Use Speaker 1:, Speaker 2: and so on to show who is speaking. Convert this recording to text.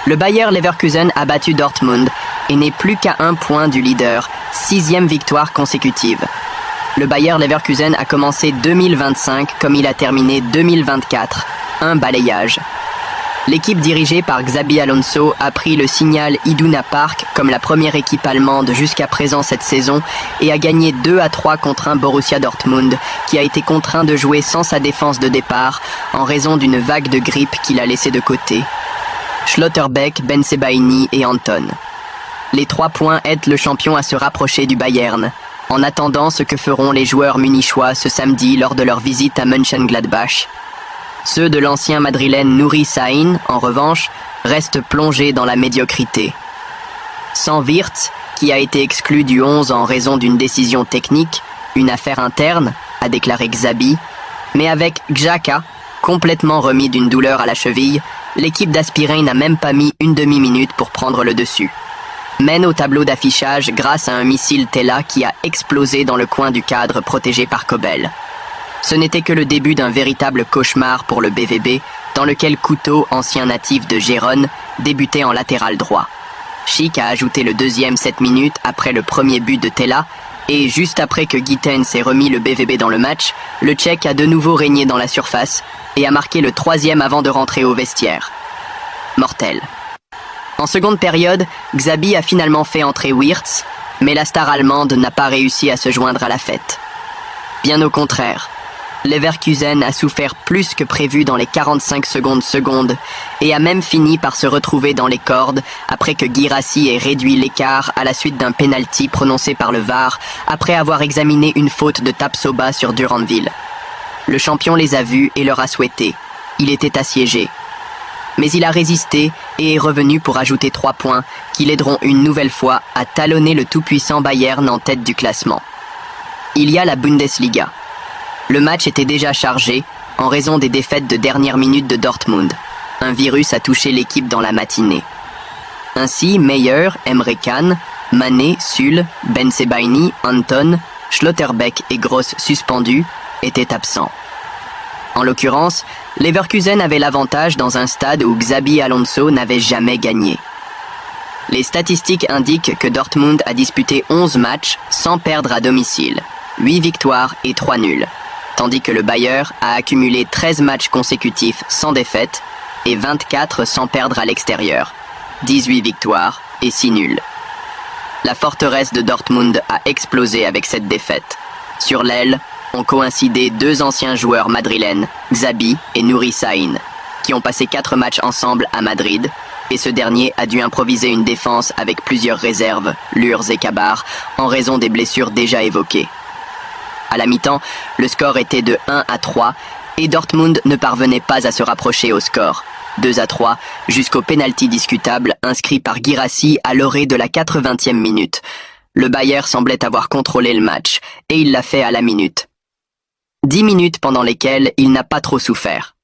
Speaker 1: Le Bayer Leverkusen a battu Dortmund et n'est plus qu'à 1 point du leader, 6e victoire consécutive. Le Bayer Leverkusen a commencé 2025 comme il a terminé 2024, un balayage. L'équipe dirigée par Xabi Alonso a pris le signal Iduna Park comme la première équipe allemande jusqu'à présent cette saison et a gagné 2-3 contre un Borussia Dortmund qui a été contraint de jouer sans sa défense de départ en raison d'une vague de grippe qu'il a laissée de côté. Schlotterbeck, Bensebaini et Anton. Les 3 points aident le champion à se rapprocher du Bayern, en attendant ce que feront les joueurs munichois ce samedi lors de leur visite à Mönchengladbach. Ceux de l'ancien madrilène Nuri Sahin, en revanche, restent plongés dans la médiocrité. Sans Wirtz, qui a été exclu du 11 en raison d'une décision technique, une affaire interne, a déclaré Xabi, mais avec Xhaka, complètement remis d'une douleur à la cheville, l'équipe d'Aspirин n'a même pas mis une demi-minute pour prendre le dessus. Mène au tableau d'affichage grâce à un missile Tela qui a explosé dans le coin du cadre protégé par Kobel. Ce n'était que le début d'un véritable cauchemar pour le BVB, dans lequel Couto, ancien natif de Gérone, débutait en latéral droit. Schick a ajouté le deuxième 7 minutes après le premier but de Tela, et juste après que Gittens ait remis le BVB dans le match, le Tchèque a de nouveau régné dans la surface et a marqué le 3e avant de rentrer au vestiaire. Mortel. En seconde période, Xabi a finalement fait entrer Wirtz, mais la star allemande n'a pas réussi à se joindre à la fête. Bien au contraire, Leverkusen a souffert plus que prévu dans les 45 secondes et a même fini par se retrouver dans les cordes après que Guirassy ait réduit l'écart à la suite d'un penalty prononcé par le VAR après avoir examiné une faute de Tapsoba sur Duranville. Le champion les a vus et leur a souhaité. Il était assiégé. Mais il a résisté et est revenu pour ajouter 3 points qui l'aideront une nouvelle fois à talonner le tout-puissant Bayern en tête du classement. Il y a la Bundesliga. Le match était déjà chargé en raison des défaites de dernière minute de Dortmund. Un virus a touché l'équipe dans la matinée. Ainsi, Meyer, Emre Can, Mané, Süle, Bensebaini, Anton, Schlotterbeck et Gross suspendus étaient absents. En l'occurrence, Leverkusen avait l'avantage dans un stade où Xabi Alonso n'avait jamais gagné. Les statistiques indiquent que Dortmund a disputé 11 matchs sans perdre à domicile, 8 victoires et 3 nuls, tandis que le Bayer a accumulé 13 matchs consécutifs sans défaite et 24 sans perdre à l'extérieur, 18 victoires et 6 nuls. La forteresse de Dortmund a explosé avec cette défaite. Sur l'aile, ont coïncidé 2 anciens joueurs madrilènes, Xabi et Nuri Sahin, qui ont passé 4 matchs ensemble à Madrid, et ce dernier a dû improviser une défense avec plusieurs réserves, Lurs et Kabar, en raison des blessures déjà évoquées. À la mi-temps, le score était de 1-3, et Dortmund ne parvenait pas à se rapprocher au score, 2-3, jusqu'au pénalty discutable inscrit par Guirassy à l'orée de la 80e minute. Le Bayer semblait avoir contrôlé le match, et il l'a fait à la minute. 10 minutes pendant lesquelles il n'a pas trop souffert.